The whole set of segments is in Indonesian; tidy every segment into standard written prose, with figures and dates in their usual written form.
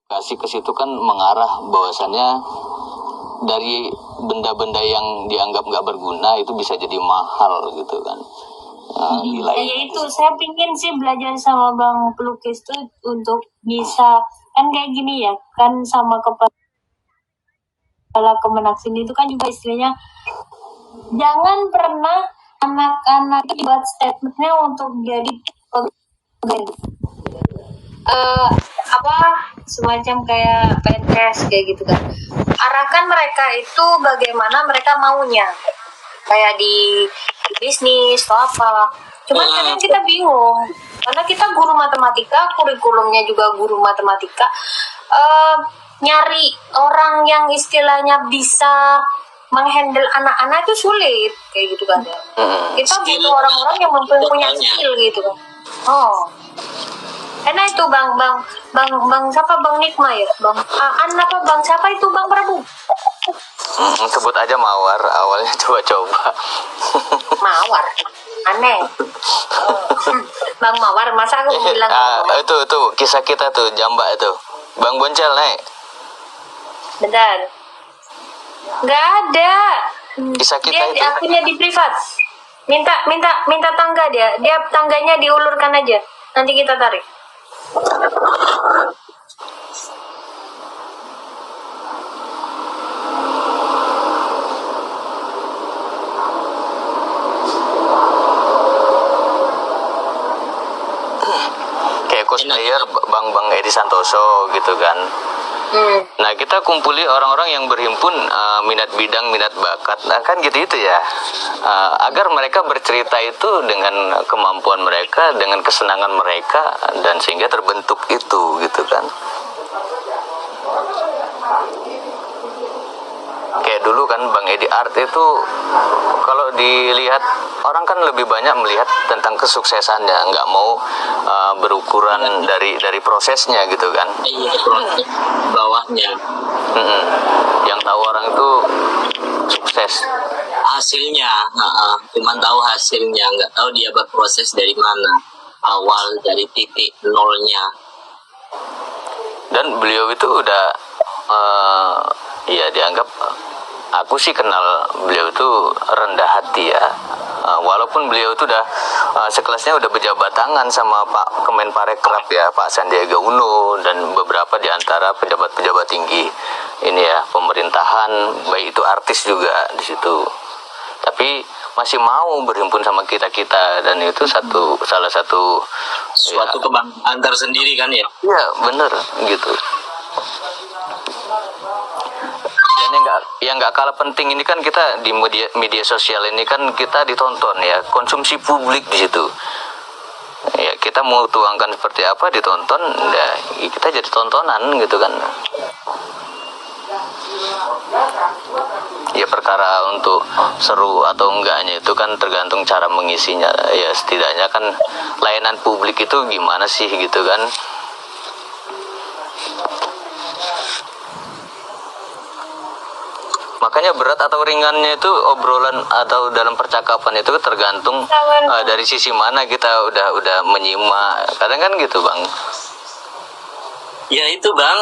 kasih ke situ kan mengarah bahwasannya dari benda-benda yang dianggap nggak berguna itu bisa jadi mahal gitu kan. Ya itu saya pingin sih belajar sama Bang Pelukis tuh untuk bisa kan kayak gini ya kan, sama kepala Kemenak sini itu kan juga istilahnya jangan pernah anak-anak buat statementnya untuk jadi semacam kayak PNS kayak gitu kan. Arahkan mereka itu bagaimana mereka maunya, kayak di bisnis atau apa. Cuman kadang kita bingung karena kita guru matematika, kurikulumnya juga guru matematika, nyari orang yang istilahnya bisa menghandle anak-anak itu sulit kayak gitu kan. Kita butuh orang-orang yang mempunyai skill gitu kan. Karena itu bang siapa, Bang Nikma ya, Bang apa Bang siapa itu, Bang Prabu? Sebut aja Mawar, awalnya coba-coba. Mawar, aneh. Bang Mawar, masa aku bilang itu kisah kita tuh jambak itu. Bang Boncel naik. Bentar. Nggak ada. Kisah kita dia itu. Akunnya di privat. Minta tangga dia tangganya diulurkan aja. Nanti kita tarik. Kayak cosplayer Bang Edi Santoso gitu kan. Nah kita kumpuli orang-orang yang berhimpun minat bidang, minat bakat, nah, kan gitu ya, agar mereka bercerita itu dengan kemampuan mereka, dengan kesenangan mereka, dan sehingga terbentuk itu gitu kan. Kayak dulu kan Bang Edi Art itu kalau dilihat orang kan lebih banyak melihat tentang kesuksesannya, nggak mau berukuran dari prosesnya gitu kan. Iya, proses bawahnya. Yang tahu orang itu sukses hasilnya, cuman tahu hasilnya, nggak tahu dia berproses dari mana, awal dari titik nolnya. Dan beliau itu udah ya dianggap, aku sih kenal beliau itu rendah hati ya, walaupun beliau itu udah sekelasnya udah berjabat tangan sama Pak Kemenparekraf ya, Pak Sandiaga Uno, dan beberapa di antara pejabat-pejabat tinggi ini ya pemerintahan, baik itu artis juga di situ, tapi masih mau berhimpun sama kita dan itu salah satu suatu kebanggaan tersendiri kan ya. Iya bener gitu. Dan yang nggak kalah penting ini kan kita di media sosial ini kan kita ditonton ya, konsumsi publik di situ. Ya kita mau tuangkan seperti apa ditonton, ya kita jadi tontonan gitu kan. Ya perkara untuk seru atau enggaknya itu kan tergantung cara mengisinya. Ya setidaknya kan layanan publik itu gimana sih gitu kan. Makanya berat atau ringannya itu obrolan atau dalam percakapan itu tergantung dari sisi mana kita udah menyimak. Kadang kan gitu Bang. Ya itu Bang.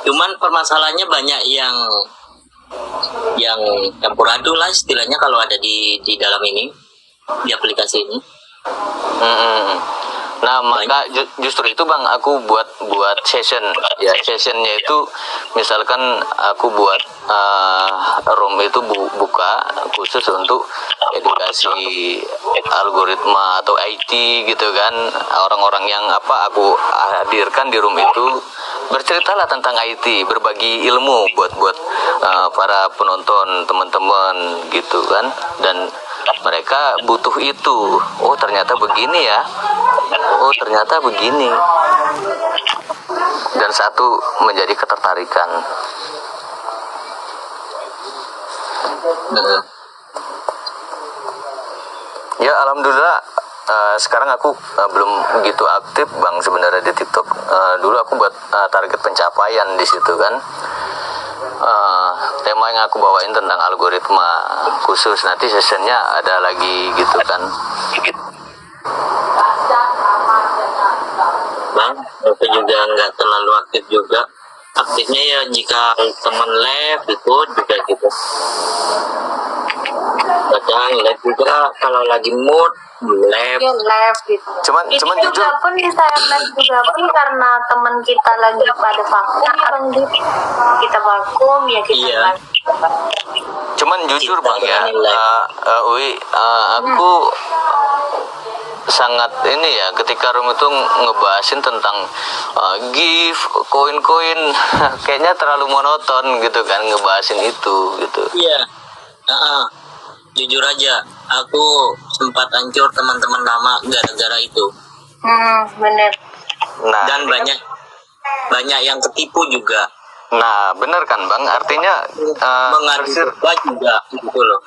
Cuman permasalahannya banyak yang campur aduk lah istilahnya kalau ada di dalam ini, di aplikasi ini. Nah maka justru itu Bang aku buat session ya, sessionnya itu misalkan aku buat room itu buka khusus untuk edukasi algoritma atau IT gitu kan, orang-orang yang aku hadirkan di room itu berceritalah tentang IT, berbagi ilmu buat para penonton teman-teman gitu kan, dan mereka butuh itu. Oh ternyata begini ya, oh ternyata begini, dan satu menjadi ketertarikan. Ya alhamdulillah sekarang aku belum begitu aktif Bang sebenarnya di TikTok. Dulu aku buat target pencapaian di situ kan. Tema yang aku bawain tentang algoritma khusus, nanti sessionnya ada lagi gitu kan. Bang, aku juga nggak terlalu aktif juga. Aktifnya ya jika teman live ikut juga gitu. Kadang live juga kalau lagi mood live. Ya live gitu. Cuman Itu jujur, juga pun saya live juga pun karena teman kita lagi pada vakum ya Bang Dip. Kita vakum ya kita Iya. live. cuman jujur Kita bang ya, berani live. Uwi, aku sangat ini ya ketika Rum itu ngebahasin tentang gift, koin-koin, kayaknya terlalu monoton gitu kan ngebahasin itu gitu. Iya. Jujur aja, aku sempat hancur teman-teman lama gara-gara itu. Bener. Nah, Dan banyak yang ketipu juga. nah bener kan bang, artinya Mengadu domba juga gitu loh.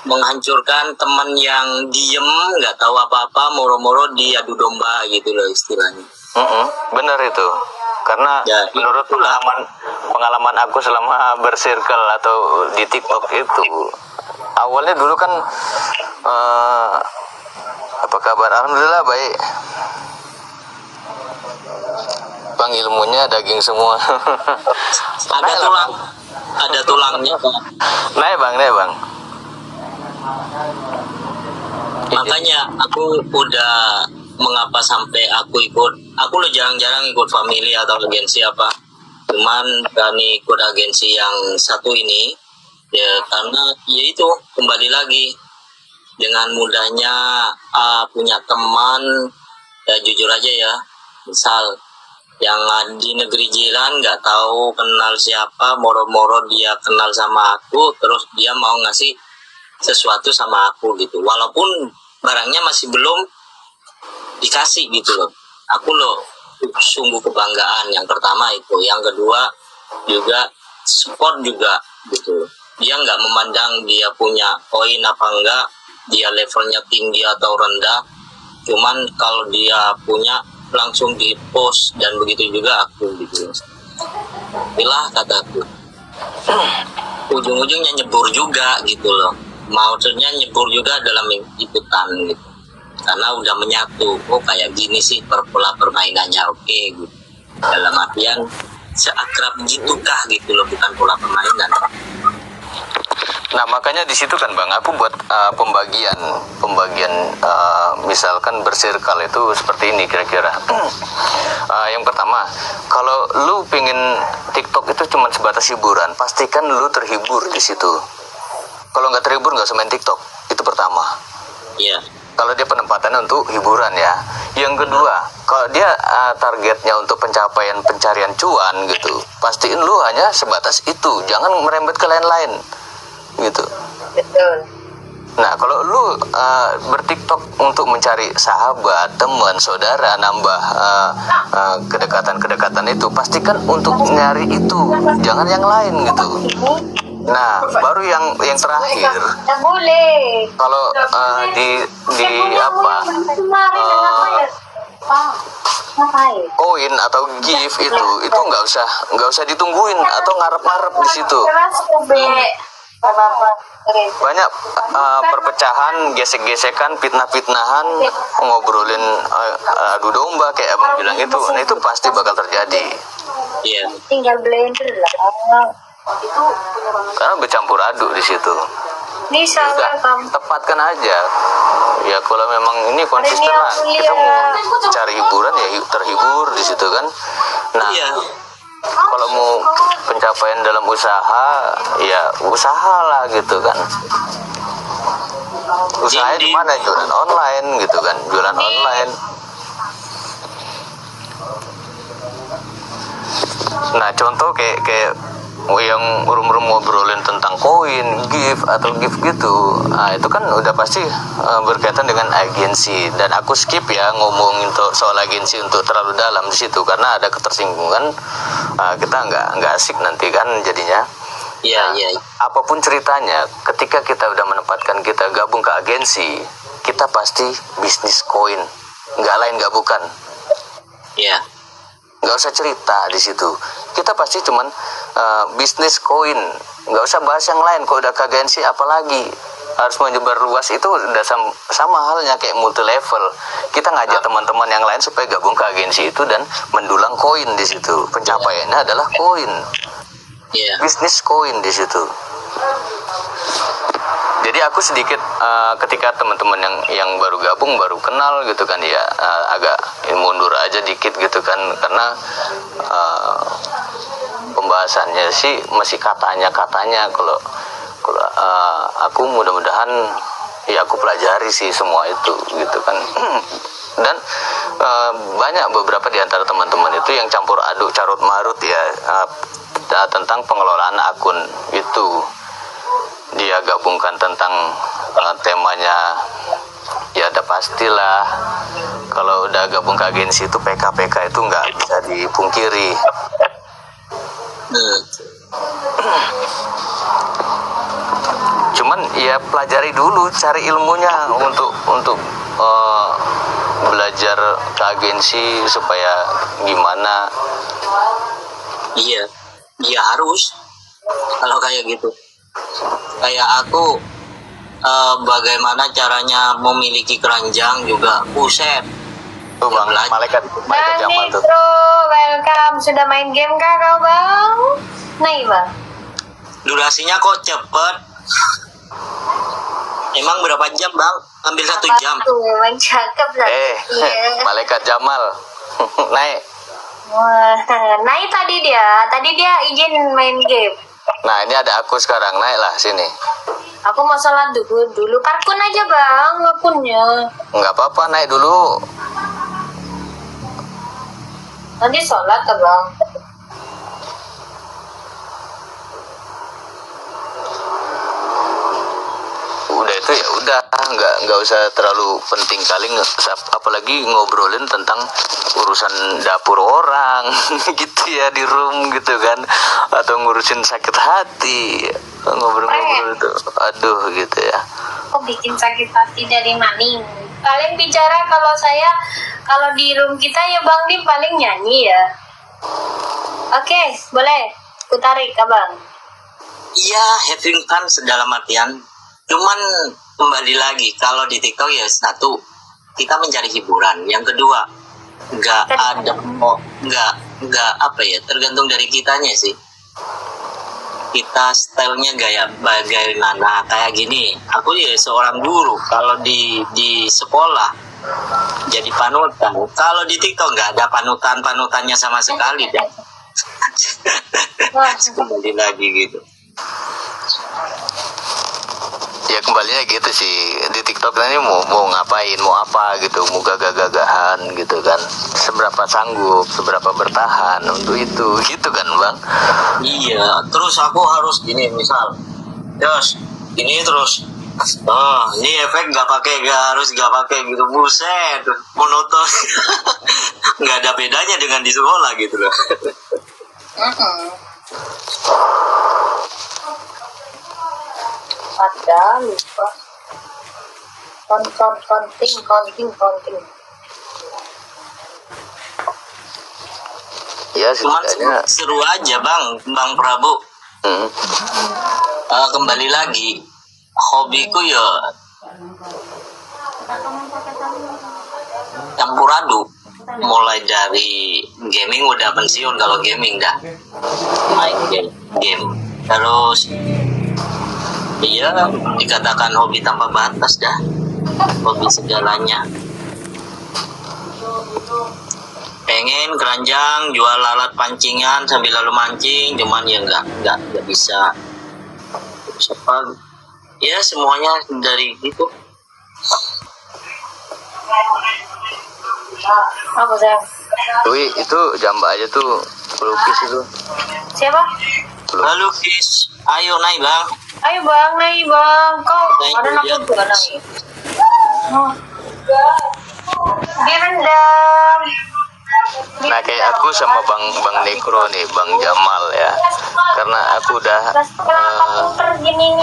Menghancurkan teman yang diem nggak tahu apa-apa, moro-moro diadu domba gitu loh istilahnya. bener itu. Karena Ya, menurut pengalaman aku selama bersirkel atau di TikTok itu, awalnya dulu kan apa kabar? Alhamdulillah baik. Bang, ilmunya daging semua. Ada tulangnya. Naik bang. Makanya aku udah mengapa sampai aku lo jarang-jarang ikut family atau agensi apa, cuman kami ikut agensi yang satu ini ya karena ya itu kembali lagi dengan mudahnya punya teman ya, jujur aja ya, misal yang di negeri jiran nggak tahu kenal siapa, moro-moro dia kenal sama aku, terus dia mau ngasih sesuatu sama aku gitu, walaupun barangnya masih belum dikasih gitu loh. Aku loh sungguh kebanggaan. Yang pertama itu, yang kedua juga support juga gitu. Dia nggak memandang dia punya koin apa enggak, dia levelnya tinggi atau rendah, cuman kalau dia punya langsung di post, dan begitu juga aku gitu. Itulah kataku. Ujung-ujungnya nyebur juga gitu loh. Maksudnya nyebur juga dalam ikutan gitu. Karena udah menyatu, oh kayak gini sih pola permainannya, oke gitu. Dalam artian seakrab gitukah gitu loh, bukan pola permainan. Nah makanya di situ kan bang, aku buat pembagian misalkan bersirkel itu seperti ini kira-kira. Yang pertama, kalau lu pingin TikTok itu cuma sebatas hiburan, pastikan lu terhibur di situ. Kalau nggak terhibur nggak usah main TikTok, itu pertama. Iya. Kalau dia penempatannya untuk hiburan ya. Yang kedua, kalau dia targetnya untuk pencarian cuan gitu, pastiin lu hanya sebatas itu, jangan merembet ke lain-lain gitu. Betul. Nah kalau lu bertiktok untuk mencari sahabat, teman, saudara, nambah kedekatan itu, pastikan untuk nyari itu, jangan yang lain gitu. Nah baru yang terakhir, Nggak boleh. kalau di apa Ngapain? koin atau gift itu nggak usah ditungguin atau ngarep-ngarep di situ. Keras kubek. Apa-apa. Banyak perpecahan, gesek-gesekan, fitnah-fitnahan, ngobrolin adu domba kayak abang bilang itu. Nah itu pasti bakal terjadi. Iya. Tinggal blender lah. Itu Karena bercampur aduk di situ. bisa Udah, welcome. tepatkan aja. Ya kalau memang ini konsisten lah, kita mau cari hiburan ya terhibur di situ kan. Nah, Iya. kalau mau pencapaian dalam usaha, ya usahalah gitu kan. Usahanya di mana? Jualan online gitu kan, jualan online. Nah, contoh kayak yang rum ngobrolin tentang koin, gift atau gift gitu, nah, itu kan udah pasti berkaitan dengan agensi, dan aku skip ya ngomongin soal agensi untuk terlalu dalam di situ karena ada ketersinggungan, kita nggak asik nanti kan jadinya. Iya. Apapun ceritanya, ketika kita udah menempatkan kita gabung ke agensi, kita pasti bisnis koin, nggak lain nggak bukan. Iya. Nggak usah cerita di situ, kita pasti cuman bisnis koin, nggak usah bahas yang lain. Kalau udah ke agensi apalagi harus menyebar luas itu udah sama halnya kayak multi level. Kita ngajak teman-teman yang lain supaya gabung ke agensi itu dan mendulang koin di situ. Pencapaiannya adalah koin. Iya. Bisnis koin di situ. Jadi aku sedikit ketika teman-teman yang baru gabung, baru kenal gitu kan ya, agak mundur aja dikit gitu kan, karena pembahasannya sih masih katanya kalau aku mudah-mudahan ya aku pelajari sih semua itu gitu kan. Dan banyak beberapa di antara teman-teman itu yang campur aduk carut marut ya tentang pengelolaan akun itu. Dia gabungkan tentang temanya, ya udah pastilah kalau udah gabung ke agensi itu PK-PK itu nggak bisa dipungkiri. Cuman ya pelajari dulu, cari ilmunya untuk belajar ke agensi supaya gimana. Iya, dia harus kalau kayak gitu. Kayak aku bagaimana caranya memiliki keranjang juga, buset. Tuh bang, malaikat Jamal tuh. Bro, welcome. Sudah main game kah kau bang? Nah bang. Durasinya kok cepet? Emang berapa jam bang? Ambil 1 jam. Cakep lah. Iya. Malaikat Jamal. Naik. Wah, naik tadi dia izin main game. Nah ini ada aku sekarang, naiklah sini. Aku mau sholat dulu. Parkun aja bang, akunnya. Nggak apa-apa, naik dulu. Nanti sholat ya bang. Udah itu ya udah, nggak usah terlalu penting kali, apalagi ngobrolin tentang urusan dapur orang gitu ya di room gitu kan, atau ngurusin sakit hati, ngobrol-ngobrol itu aduh gitu ya. Kok bikin sakit hati dari maning? Kalian bicara kalau di room kita ya bang Dim paling nyanyi ya. Oke, boleh kutarik abang. Iya, having fun sedalam artian. Cuman kembali lagi, kalau di TikTok ya satu, kita mencari hiburan. Yang kedua, nggak apa ya, tergantung dari kitanya sih. Kita stylenya gaya bagaimana, kayak gini. Aku ya seorang guru, kalau di sekolah jadi panutan. Kalau di TikTok nggak ada panutannya sama sekali deh. Kembali lagi gitu. Ya kembalinya gitu sih, di TikTok ini mau ngapain, mau apa gitu, mau gagah-gagahan gitu kan, seberapa sanggup, seberapa bertahan untuk itu gitu kan bang. Iya, terus aku harus gini misal, terus ini terus, ini efek nggak harus pakai gitu, buset, monoton, nggak ada bedanya dengan di sekolah gitu loh. Ada lupa. Konting. Ya Cuman setidaknya seru aja bang Prabu. Kembali lagi, hobiku ya campur aduk. Mulai dari gaming udah pensiun kalau gaming dah, main game. Terus iya, dikatakan hobi tanpa batas dah. Hobi segalanya. Pengen keranjang, jual alat pancingan sambil lalu mancing, cuman ya nggak bisa. Apa? Ya semuanya dari itu. Apa sayang? Dwi itu jamba aja tuh pelukis itu. Siapa? Lukis, ayo naik bang. Ayo bang, naik bang. Kau ada nakut juga naik. Direndam. Nah kayak aku sama bang Nekro nih, bang Jamal ya, karena aku udah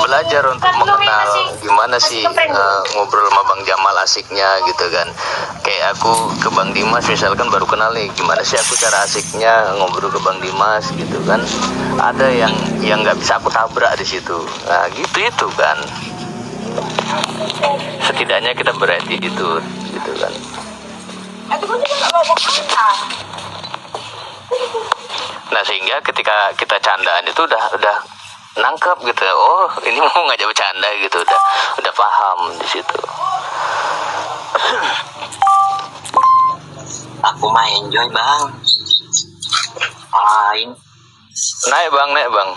belajar untuk mengenal gimana sih ngobrol sama bang Jamal asiknya gitu kan. Kayak aku ke bang Dimas misalkan baru kenal nih, gimana sih aku cara asiknya ngobrol ke bang Dimas gitu kan. Ada yang nggak bisa aku tabrak di situ. Nah gitu itu kan. Setidaknya kita berattitude gitu kan. Aku juga nggak ngomong apa. Nah sehingga ketika kita candaan itu udah nangkep gitu, oh ini mau ngajak bercanda gitu, udah paham di situ. Aku mah enjoy bang. Main. Naik bang.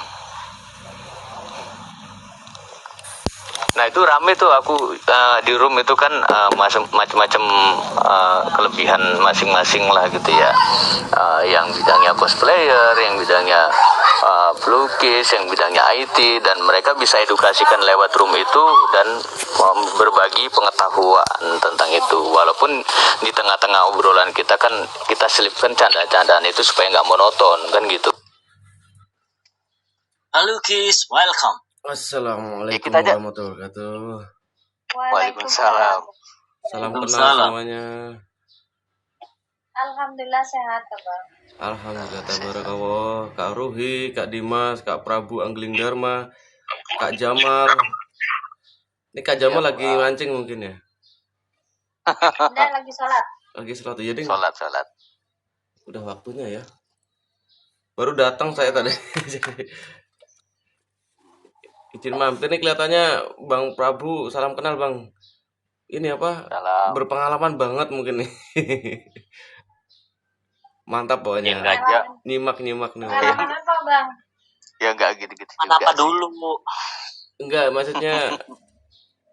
Nah itu rame tuh aku di room itu kan macam-macam kelebihan masing-masing lah gitu ya. Yang bidangnya cosplayer, yang bidangnya pelukis, yang bidangnya IT, dan mereka bisa edukasikan lewat room itu dan berbagi pengetahuan tentang itu. Walaupun di tengah-tengah obrolan kita kan kita selipkan canda-candaan itu supaya nggak monoton kan gitu. Halo Kis, welcome. Assalamualaikum Ya, kita aja. warahmatullahi wabarakatuh. Waalaikumsalam. Salam kenal Waalaikumsalam. semuanya. Alhamdulillah sehat bang. Alhamdulillah tabarakallah. Kak Ruhi, Kak Dimas, Kak Prabu Angling Dharma, Kak Jamal. Ini Kak Jamal Ya, lagi Bang. mancing mungkin ya. Udah lagi sholat. Lagi sholat ya, Ding. Sholat. Udah waktunya ya. Baru datang saya tadi. Izin mampir nih, kelihatannya Bang Prabu, salam kenal Bang. Ini apa? Salam. Berpengalaman banget mungkin nih. Mantap pokoknya. Yang aja. Nyimak nih. Pengalaman apa bang? Ya nggak gitu-gitu Kenapa juga sih. dulu? Enggak, maksudnya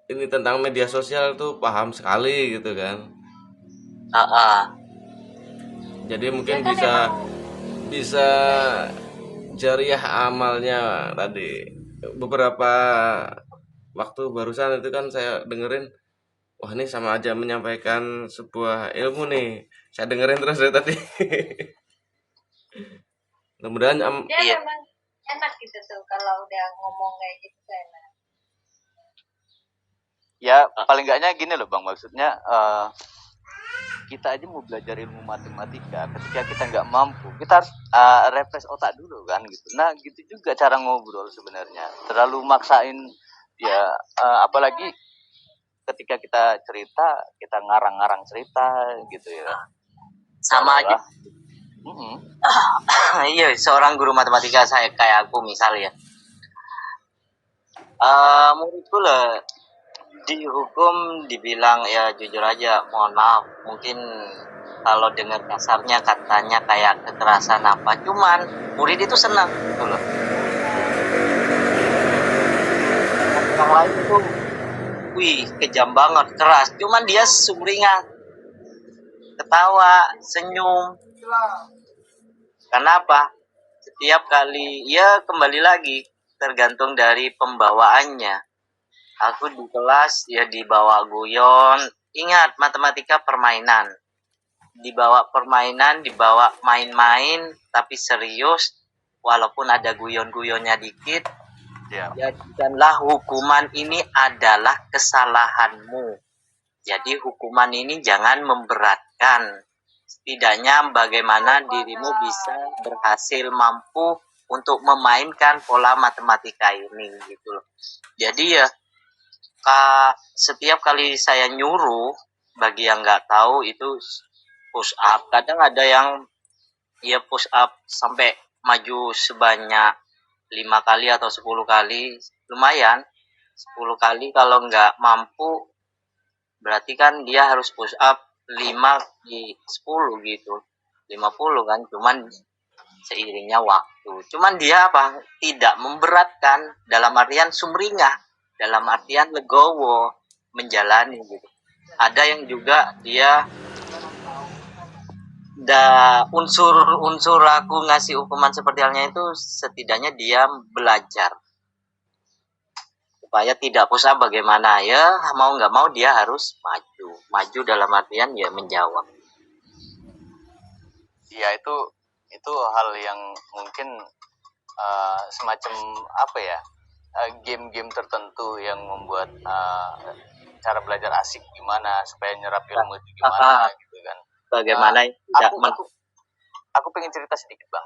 ini tentang media sosial tuh paham sekali gitu kan. Jadi mungkin Ya kan bisa jariah amalnya tadi. Beberapa waktu barusan itu kan saya dengerin, wah ini sama aja menyampaikan sebuah ilmu nih. Saya dengerin terus dari tadi. Mudah-mudahan dia memang enak gitu tuh kalau udah ngomong kayak gitu tuh enak. Ya paling enggaknya gini loh bang, maksudnya kita aja mau belajar ilmu matematika, ketika kita nggak mampu kita harus refresh otak dulu kan gitu. Nah gitu juga cara ngobrol sebenarnya, terlalu maksain ya, apalagi ketika kita cerita kita ngarang-ngarang cerita gitu ya. Sama aja. Iya, seorang guru matematika saya kayak aku misalnya. Menurutku lah dihukum dibilang ya jujur aja, mohon maaf, mungkin kalau dengar kasarnya katanya kayak kekerasan apa, cuman murid itu senang gitu loh. Yang lain itu wih kejam banget, keras, cuman dia sumringah, ketawa, senyum. Kenapa? Setiap kali ya kembali lagi tergantung dari pembawaannya. Aku di kelas ya dibawa guyon. Ingat, matematika permainan. Dibawa permainan, dibawa main-main, tapi serius. Walaupun ada guyon-guyonnya dikit, jadikanlah hukuman ini adalah kesalahanmu. Jadi hukuman ini jangan memberatkan. Setidaknya bagaimana dirimu bisa berhasil mampu untuk memainkan pola matematika ini gitu loh. Jadi ya setiap kali saya nyuruh, bagi yang nggak tahu itu push up, kadang ada yang ya push up sampai maju sebanyak 5 kali atau 10 kali, lumayan. 10 kali kalau nggak mampu berarti kan dia harus push up 5 di 10 gitu, 50 kan, cuman seiringnya waktu. Cuman dia apa? Tidak memberatkan, dalam artian sumringah, dalam artian legowo menjalani gitu. Ada yang juga dia unsur aku ngasih hukuman seperti halnya itu setidaknya dia belajar supaya tidak pusat bagaimana ya, mau nggak mau dia harus maju dalam artian ya menjawab. Ya itu hal yang mungkin semacam apa ya, game-game tertentu yang membuat cara belajar asik gimana supaya nyerap ilmu itu gimana gitu kan. Bagaimana tidak aku pengen cerita sedikit bang.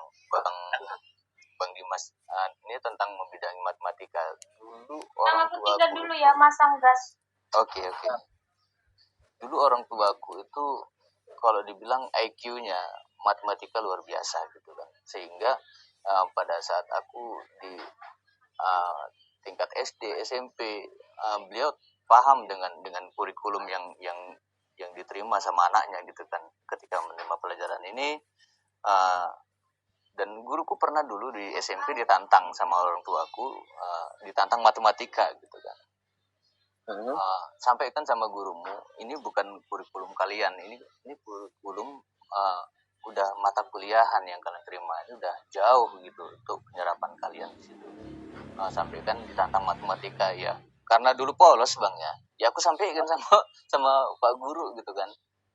Bang Dimas, ini tentang membidangi matematika. Dulu Bang, orang aku tua tinggal aku, dulu ya, masang gas. oke oke. Dulu orang tuaku itu kalau dibilang IQ-nya matematika luar biasa gitu kan, sehingga pada saat aku di uh, tingkat SD SMP, beliau paham dengan kurikulum yang diterima sama anaknya gitu kan ketika menerima pelajaran ini. uh, dan guruku pernah dulu di SMP ditantang sama orang tuaku, ditantang matematika gitu kan. Sampaikan sama gurumu, ini bukan kurikulum kalian, ini kurikulum udah mata kuliahan yang kalian terima, ini udah jauh gitu untuk penyerapan kalian di situ. Sampaikan ditantang matematika ya, karena dulu polos bang ya aku sampaikan sama Pak Guru gitu kan,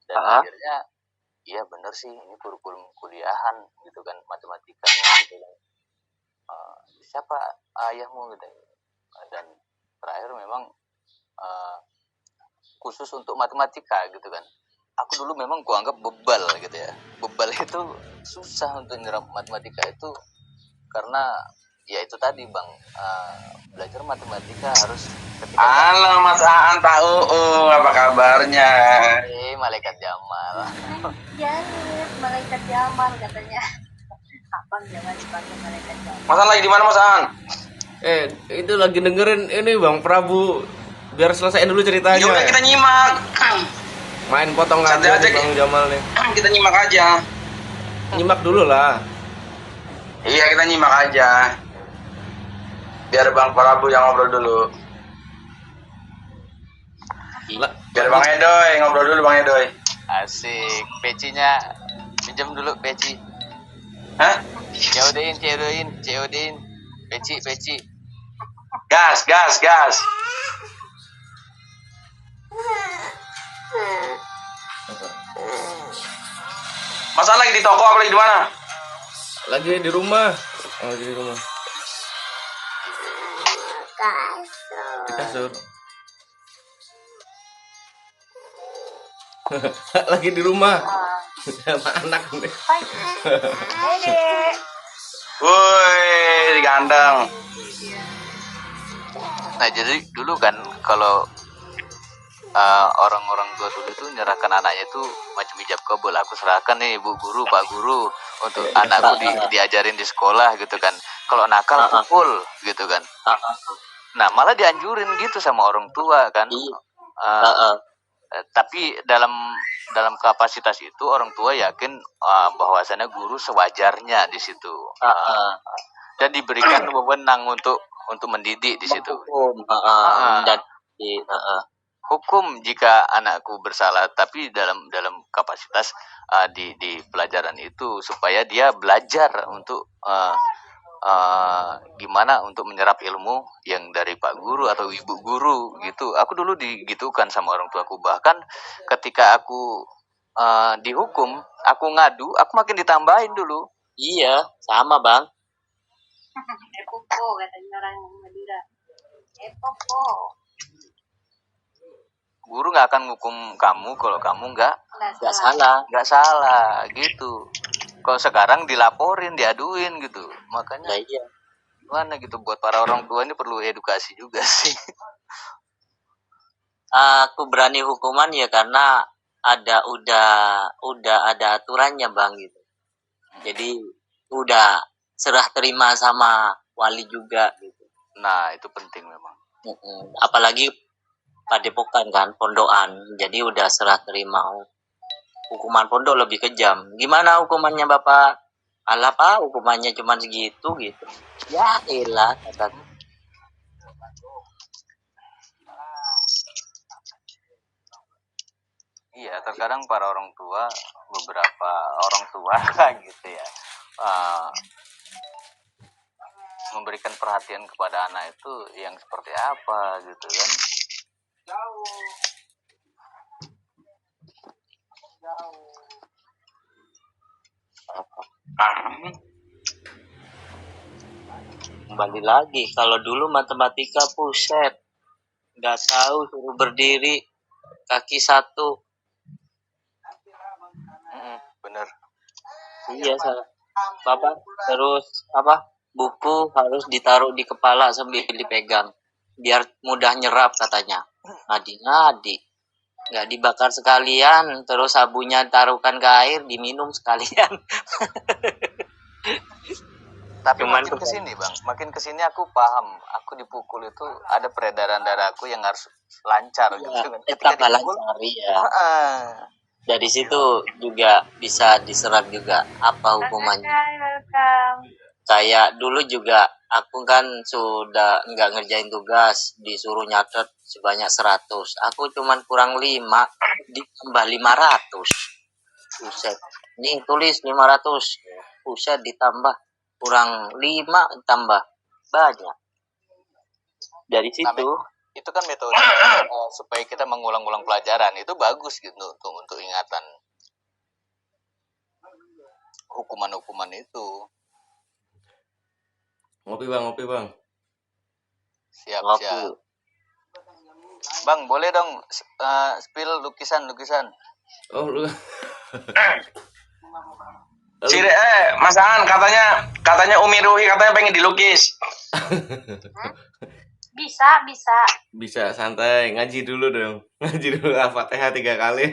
dan akhirnya iya bener sih ini kurikulum kuliahan gitu kan matematikanya gitu kan. Siapa ayahmu gitu, dan terakhir memang khusus untuk matematika gitu kan, aku dulu memang kuanggap bebal gitu ya. Bebal itu susah untuk nyerap matematika itu karena ya itu tadi bang, belajar matematika harus ketika Halo Mas Aan tahu, apa kabarnya? malaikat Jamal. Jangan, malaikat Jamal katanya. Abang jangan dipanggil malaikat Jamal. Mas Aan lagi di mana Mas Aan? Itu lagi dengerin ini Bang Prabu, biar selesaiin dulu ceritanya. Yaudah kita nyimak. Main potong Santai aja aja, nih Bang Jamal nih. Kita nyimak aja. Nyimak dulu lah. Iya kita nyimak aja. Biar Bang Prabu yang ngobrol dulu. Biar Bang Edoy ngobrol dulu Bang Edoy. Asik, pecinya pinjam dulu peci. Hah? COD-in peci. Gas. Mas Aan lagi di toko apa lagi di mana? Lagi di rumah. Lagi di rumah. Di kasur. Lagi di rumah sama anak nih. Dede. Woi, di kandang. Nah jadi dulu kan kalau orang-orang tua dulu itu nyerahkan anaknya itu macam ijab kabul, aku serahkan nih Bu Guru, Pak Guru untuk anakku diajarin di sekolah gitu kan. Kalau nakal pukul gitu kan. Nah malah dianjurin gitu sama orang tua kan. Tapi dalam kapasitas itu orang tua yakin bahwasannya guru sewajarnya di situ, dan diberikan wewenang untuk mendidik di situ. Dan Hukum jika anakku bersalah, tapi dalam kapasitas di pelajaran itu supaya dia belajar untuk gimana untuk menyerap ilmu yang dari Pak Guru atau Ibu Guru gitu. Aku dulu digitukan sama orang tuaku, bahkan ketika aku dihukum, aku ngadu, aku makin ditambahin dulu. iya, sama Bang. Epopo katanya orang Madura. Epopo. Guru nggak akan ngukum kamu kalau kamu nggak salah gitu. Kalau sekarang dilaporin, diaduin gitu, makanya Nah, iya. gimana gitu, buat para orang tua ini perlu edukasi juga sih. Aku berani hukuman ya karena udah ada aturannya Bang gitu. Jadi udah serah terima sama wali juga gitu. Nah itu penting memang. Apalagi padepokan kan, pondokan. Jadi udah serah terima. Hukuman pondok lebih kejam. Gimana hukumannya Bapak? Alah Pak, hukumannya cuma segitu gitu. Ya elah kataku. Iya, terkadang para orang tua, beberapa orang tua gitu ya, memberikan perhatian kepada anak itu yang seperti apa gitu kan. Kembali lagi, kalau dulu matematika puset, nggak tahu suruh berdiri kaki satu. Bener. Iya salah. Bapak terus apa? buku harus ditaruh di kepala sambil dipegang biar mudah nyerap katanya. Ngadi-ngadi, nggak dibakar sekalian, terus sabunya taruhkan ke air diminum sekalian. Tapi Cuman makin kesini bang, makin kesini aku paham, aku dipukul itu ada peredaran darahku yang harus lancar gitu kan. Ketika tambah dipukul, lancar ya. ah, Dari situ juga bisa diserap juga apa hukumannya. Welcome. Kayak dulu juga aku kan sudah nggak ngerjain tugas, disuruh nyatet sebanyak 100. Aku cuman kurang 5, ditambah 500. Buset. Nih tulis 500. Buset ditambah kurang 5 tambah banyak. Dari situ itu kan metode supaya kita mengulang-ulang pelajaran, itu bagus gitu untuk ingatan hukuman-hukuman itu. Ngopi bang. Siap. waktu Bang, boleh dong spill lukisan. Oh lu. Mas Aan katanya Umi Ruhi katanya pengen dilukis. Bisa. Santai, ngaji dulu dong. Ngaji dulu Al-Fatihah 3 kali.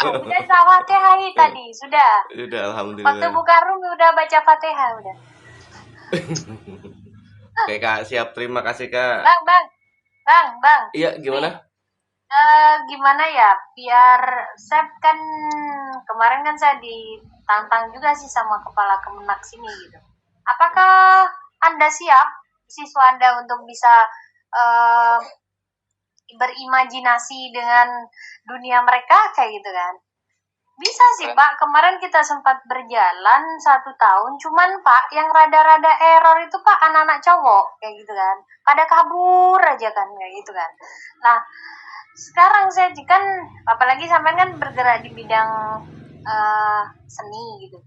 Udah Fatihah tadi, sudah. Udah alhamdulillah. Waktu buka room udah baca Fatihah udah. Oke Kak, siap, terima kasih Kak. Bang. Iya, gimana? Gimana ya? Biar saya kan kemarin kan saya ditantang juga sih sama kepala Kemenak sini gitu. Apakah Anda siap, siswa Anda, untuk bisa berimajinasi dengan dunia mereka kayak gitu kan? Bisa sih Pak, kemarin kita sempat berjalan 1 tahun, cuman Pak yang rada-rada error itu Pak anak-anak cowok kayak gitu kan, pada kabur aja kan kayak gitu kan. Nah sekarang saya kan, apalagi sampean kan bergerak di bidang seni gitu,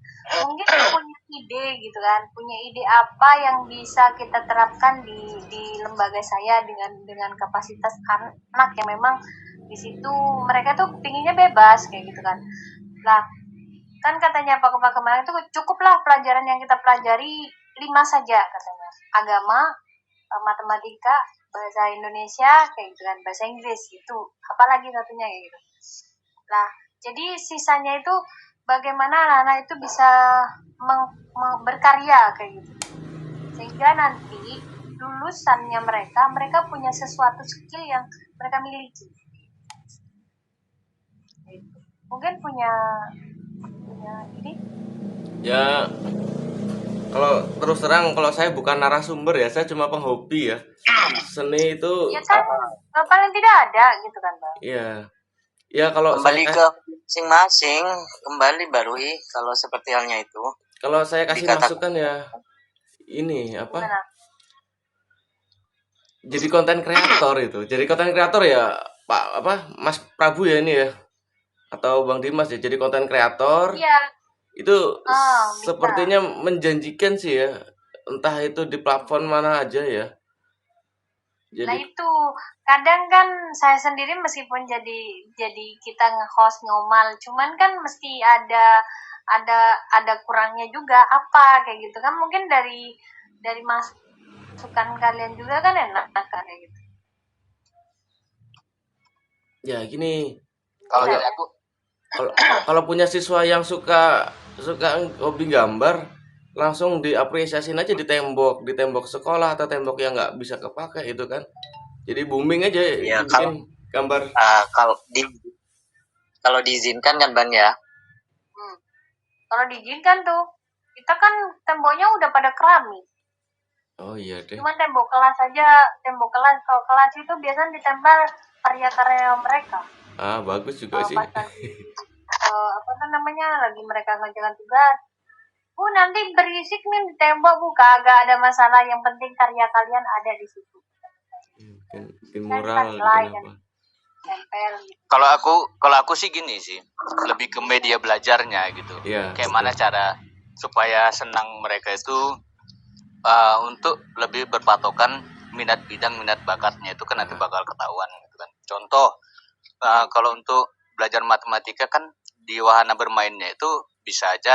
mungkin punya ide gitu kan, punya ide apa yang bisa kita terapkan di lembaga saya dengan kapasitas anak yang memang di situ mereka tuh pinginnya bebas kayak gitu kan. Lah kan katanya Pak kemarin itu cukuplah pelajaran yang kita pelajari 5 saja katanya, agama, matematika, bahasa Indonesia kayak gitu kan, bahasa Inggris gitu, apalagi satunya kayak gitu. Nah jadi sisanya itu bagaimana anak-anak itu bisa berkarya kayak gitu, sehingga nanti lulusannya mereka punya sesuatu skill yang mereka miliki. Mungkin punya ini Ya, terus terang kalau saya bukan narasumber ya, saya cuma penghobi ya. Seni itu ya kan paling tidak ada gitu kan Bang. iya. Ya kalau kembali saya ke masing-masing, kembali barui kalau seperti halnya itu. kalau saya kasih Dikatakan- masukan ya ini apa? Gimana? Jadi konten kreator itu. Jadi konten kreator ya Pak Mas Prabu ya ini ya. Atau Bang Dimas ya, jadi konten kreator. Iya. Itu bisa. sepertinya menjanjikan sih ya. Entah itu di platform mana aja ya. Nah Jadi itu kadang kan saya sendiri meskipun jadi kita nge-host ngomal, cuman kan mesti ada kurangnya juga apa kayak gitu kan, mungkin dari masukan kalian juga kan enak kayak gitu. ya gini, Kalau Iya. dari aku, kalau punya siswa yang suka hobi gambar, langsung diapresiasiin aja di tembok sekolah atau tembok yang nggak bisa kepake itu kan. Jadi booming aja Ya, bikin gambar. Kalau diizinkan kan Bang ya. Kalau diizinkan tuh, kita kan temboknya udah pada keramik. Oh iya deh. Cuman tembok kelas kalau kelas itu biasanya ditempel karya-karya mereka. Ah, bagus juga sih. Pas lagi apa tuh namanya, lagi mereka ngerjakan tugas, nanti berisik nih di tembok, kagak ada masalah, yang penting karya kalian ada di situ. Bikin mural gitu apa. Tempel gitu. kalau aku sih gini sih, lebih ke media belajarnya gitu. Iya, Kayak betul. mana cara supaya senang mereka itu untuk lebih berpatokan minat bakatnya itu kan nanti bakal ketahuan gitu kan. Contoh kalau untuk belajar matematika kan di wahana bermainnya itu bisa aja